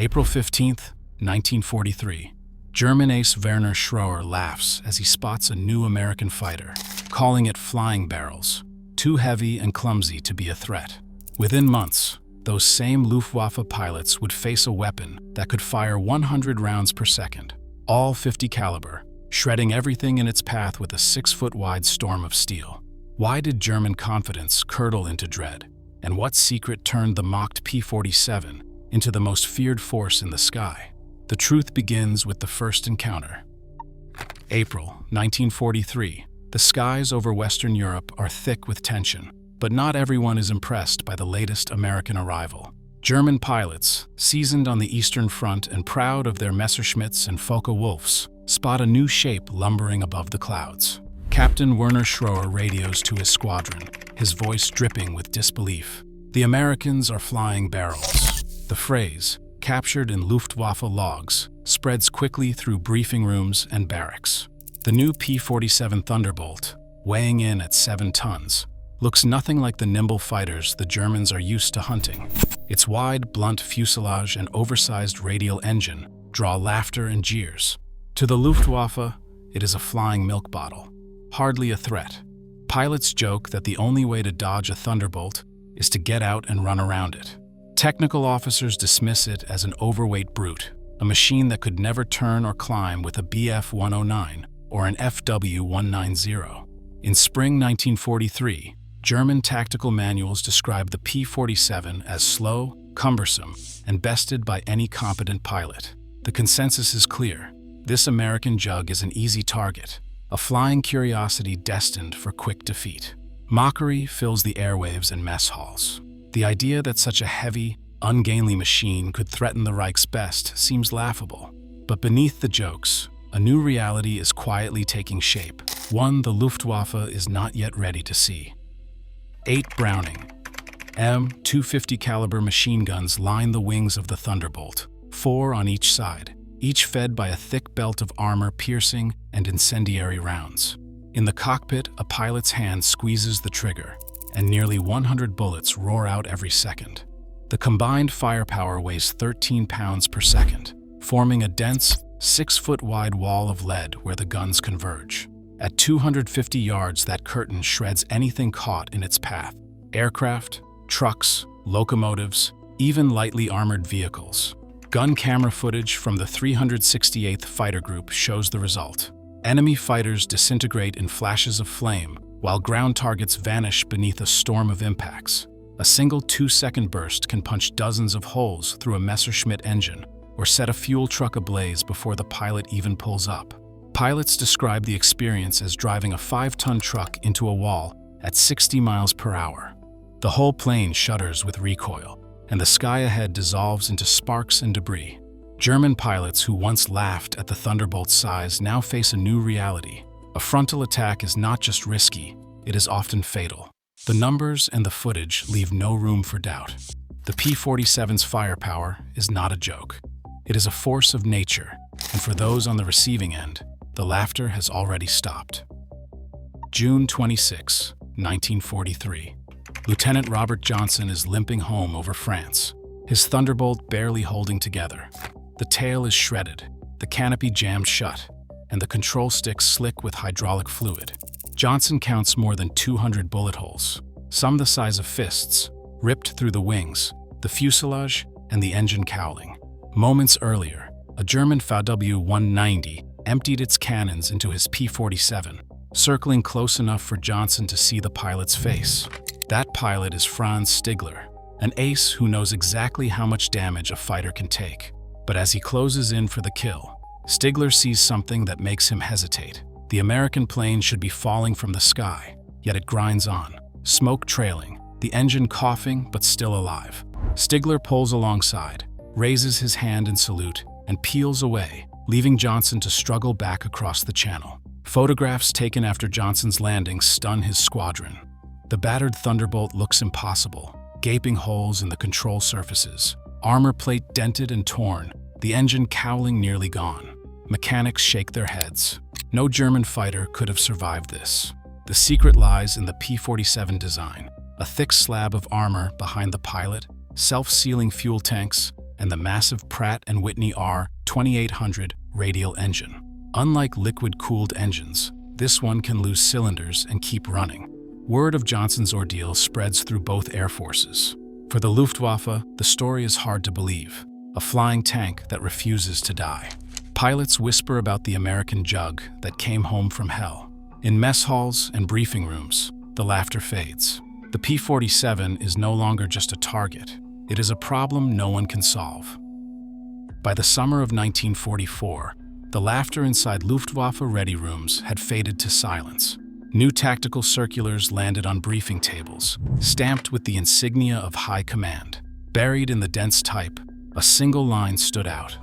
April 15, 1943. German ace Werner Schroer laughs as he spots a new American fighter, calling it flying barrels, too heavy and clumsy to be a threat. Within months, those same Luftwaffe pilots would face a weapon that could fire 100 rounds per second, all 50 caliber, shredding everything in its path with a 6-foot-wide storm of steel. Why did German confidence curdle into dread? And what secret turned the mocked P-47 into the most feared force in the sky? The truth begins with the first encounter. April 1943. The skies over Western Europe are thick with tension, but not everyone is impressed by the latest American arrival. German pilots, seasoned on the Eastern Front and proud of their Messerschmitts and Focke-Wulfs, spot a new shape lumbering above the clouds. Captain Werner Schroer radios to his squadron, his voice dripping with disbelief. The Americans are flying barrels. The phrase, captured in Luftwaffe logs, spreads quickly through briefing rooms and barracks. The new P-47 Thunderbolt, weighing in at 7 tons, looks nothing like the nimble fighters the Germans are used to hunting. Its wide, blunt fuselage and oversized radial engine draw laughter and jeers. To the Luftwaffe, it is a flying milk bottle, hardly a threat. Pilots joke that the only way to dodge a Thunderbolt is to get out and run around it. Technical officers dismiss it as an overweight brute, a machine that could never turn or climb with a Bf-109 or an FW-190. In spring 1943, German tactical manuals describe the P-47 as slow, cumbersome, and bested by any competent pilot. The consensus is clear. This American jug is an easy target, a flying curiosity destined for quick defeat. Mockery fills the airwaves and mess halls. The idea that such a heavy, ungainly machine could threaten the Reich's best seems laughable. But beneath the jokes, a new reality is quietly taking shape, one the Luftwaffe is not yet ready to see. 8 Browning M250 caliber machine guns line the wings of the Thunderbolt, 4 on each side, each fed by a thick belt of armor-piercing and incendiary rounds. In the cockpit, a pilot's hand squeezes the trigger, and nearly 100 bullets roar out every second. The combined firepower weighs 13 pounds per second, forming a dense, 6-foot-wide wall of lead where the guns converge. At 250 yards, that curtain shreds anything caught in its path: aircraft, trucks, locomotives, even lightly armored vehicles. Gun camera footage from the 368th Fighter Group shows the result. Enemy fighters disintegrate in flashes of flame, while ground targets vanish beneath a storm of impacts. A single 2-second burst can punch dozens of holes through a Messerschmitt engine or set a fuel truck ablaze before the pilot even pulls up. Pilots describe the experience as driving a 5-ton truck into a wall at 60 miles per hour. The whole plane shudders with recoil, and the sky ahead dissolves into sparks and debris. German pilots who once laughed at the Thunderbolt's size now face a new reality. A frontal attack is not just risky, it is often fatal. The numbers and the footage leave no room for doubt. The P-47's firepower is not a joke. It is a force of nature, and for those on the receiving end, the laughter has already stopped. June 26, 1943. Lieutenant Robert Johnson is limping home over France, his Thunderbolt barely holding together. The tail is shredded, the canopy jammed shut, and the control stick slick with hydraulic fluid. Johnson counts more than 200 bullet holes, some the size of fists, ripped through the wings, the fuselage, and the engine cowling. Moments earlier, a German FW-190 emptied its cannons into his P-47, circling close enough for Johnson to see the pilot's face. That pilot is Franz Stigler, an ace who knows exactly how much damage a fighter can take. But as he closes in for the kill, Stigler sees something that makes him hesitate. The American plane should be falling from the sky, yet it grinds on, smoke trailing, the engine coughing but still alive. Stigler pulls alongside, raises his hand in salute, and peels away, leaving Johnson to struggle back across the channel. Photographs taken after Johnson's landing stun his squadron. The battered Thunderbolt looks impossible, gaping holes in the control surfaces, armor plate dented and torn, the engine cowling nearly gone. Mechanics shake their heads. No German fighter could have survived this. The secret lies in the P-47 design, a thick slab of armor behind the pilot, self-sealing fuel tanks, and the massive Pratt & Whitney R2800 radial engine. Unlike liquid-cooled engines, this one can lose cylinders and keep running. Word of Johnson's ordeal spreads through both air forces. For the Luftwaffe, the story is hard to believe. A flying tank that refuses to die. Pilots whisper about the American jug that came home from hell. In mess halls and briefing rooms, the laughter fades. The P-47 is no longer just a target. It is a problem no one can solve. By the summer of 1944, the laughter inside Luftwaffe ready rooms had faded to silence. New tactical circulars landed on briefing tables, stamped with the insignia of high command. Buried in the dense type, a single line stood out.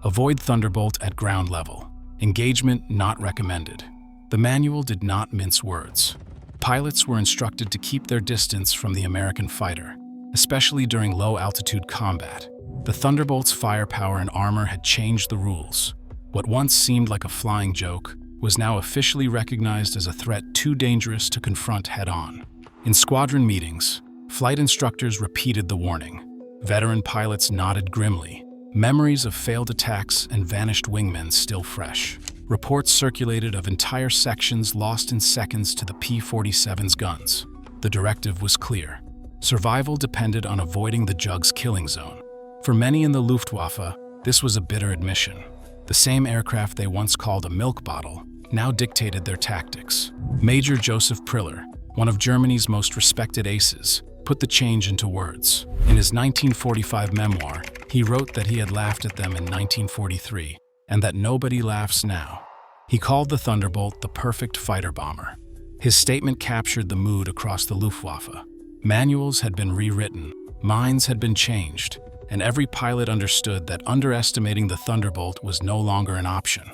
Avoid Thunderbolt at ground level. Engagement not recommended. The manual did not mince words. Pilots were instructed to keep their distance from the American fighter, especially during low-altitude combat. The Thunderbolt's firepower and armor had changed the rules. What once seemed like a flying joke was now officially recognized as a threat too dangerous to confront head-on. In squadron meetings, flight instructors repeated the warning. Veteran pilots nodded grimly, memories of failed attacks and vanished wingmen still fresh. Reports circulated of entire sections lost in seconds to the P-47's guns. The directive was clear. Survival depended on avoiding the jug's killing zone. For many in the Luftwaffe, this was a bitter admission. The same aircraft they once called a milk bottle now dictated their tactics. Major Joseph Priller, one of Germany's most respected aces, put the change into words. In his 1945 memoir, he wrote that he had laughed at them in 1943, and that nobody laughs now. He called the Thunderbolt the perfect fighter bomber. His statement captured the mood across the Luftwaffe. Manuals had been rewritten, minds had been changed, and every pilot understood that underestimating the Thunderbolt was no longer an option.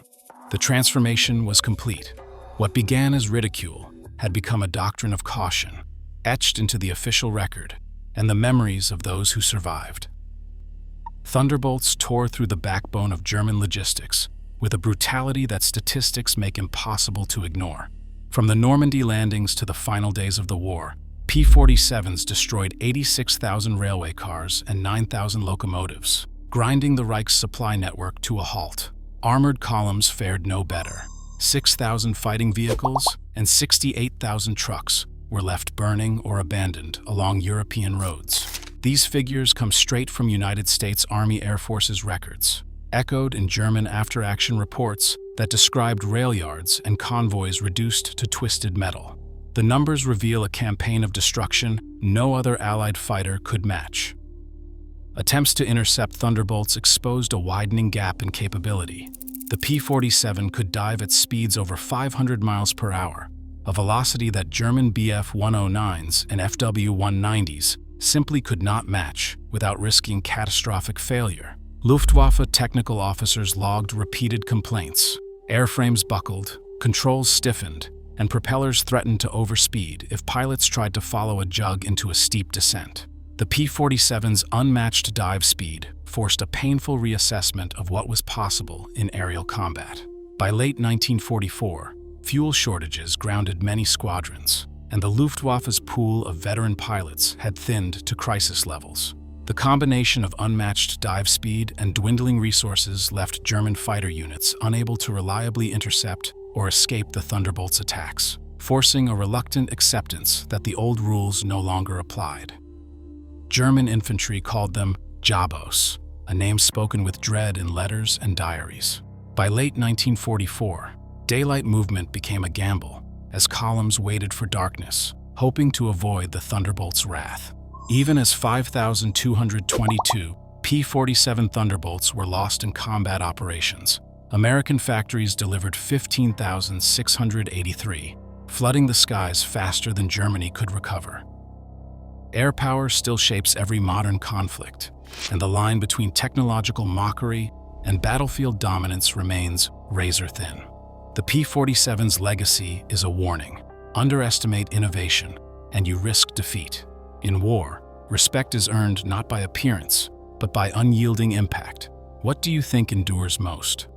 The transformation was complete. What began as ridicule had become a doctrine of caution, etched into the official record and the memories of those who survived. Thunderbolts tore through the backbone of German logistics with a brutality that statistics make impossible to ignore. From the Normandy landings to the final days of the war, P-47s destroyed 86,000 railway cars and 9,000 locomotives, grinding the Reich's supply network to a halt. Armored columns fared no better. 6,000 fighting vehicles and 68,000 trucks were left burning or abandoned along European roads. These figures come straight from United States Army Air Force's records, echoed in German after-action reports that described rail yards and convoys reduced to twisted metal. The numbers reveal a campaign of destruction no other Allied fighter could match. Attempts to intercept Thunderbolts exposed a widening gap in capability. The P-47 could dive at speeds over 500 miles per hour, a velocity that German Bf-109s and Fw-190s simply could not match without risking catastrophic failure. Luftwaffe technical officers logged repeated complaints. Airframes buckled, controls stiffened, and propellers threatened to overspeed if pilots tried to follow a jug into a steep descent. The P-47's unmatched dive speed forced a painful reassessment of what was possible in aerial combat. By late 1944, fuel shortages grounded many squadrons, and the Luftwaffe's pool of veteran pilots had thinned to crisis levels. The combination of unmatched dive speed and dwindling resources left German fighter units unable to reliably intercept or escape the Thunderbolt's attacks, forcing a reluctant acceptance that the old rules no longer applied. German infantry called them Jabos, a name spoken with dread in letters and diaries. By late 1944, daylight movement became a gamble as columns waited for darkness, hoping to avoid the Thunderbolt's wrath. Even as 5,222 P-47 Thunderbolts were lost in combat operations, American factories delivered 15,683, flooding the skies faster than Germany could recover. Air power still shapes every modern conflict, and the line between technological mockery and battlefield dominance remains razor-thin. The P-47's legacy is a warning. Underestimate innovation, and you risk defeat. In war, respect is earned not by appearance, but by unyielding impact. What do you think endures most?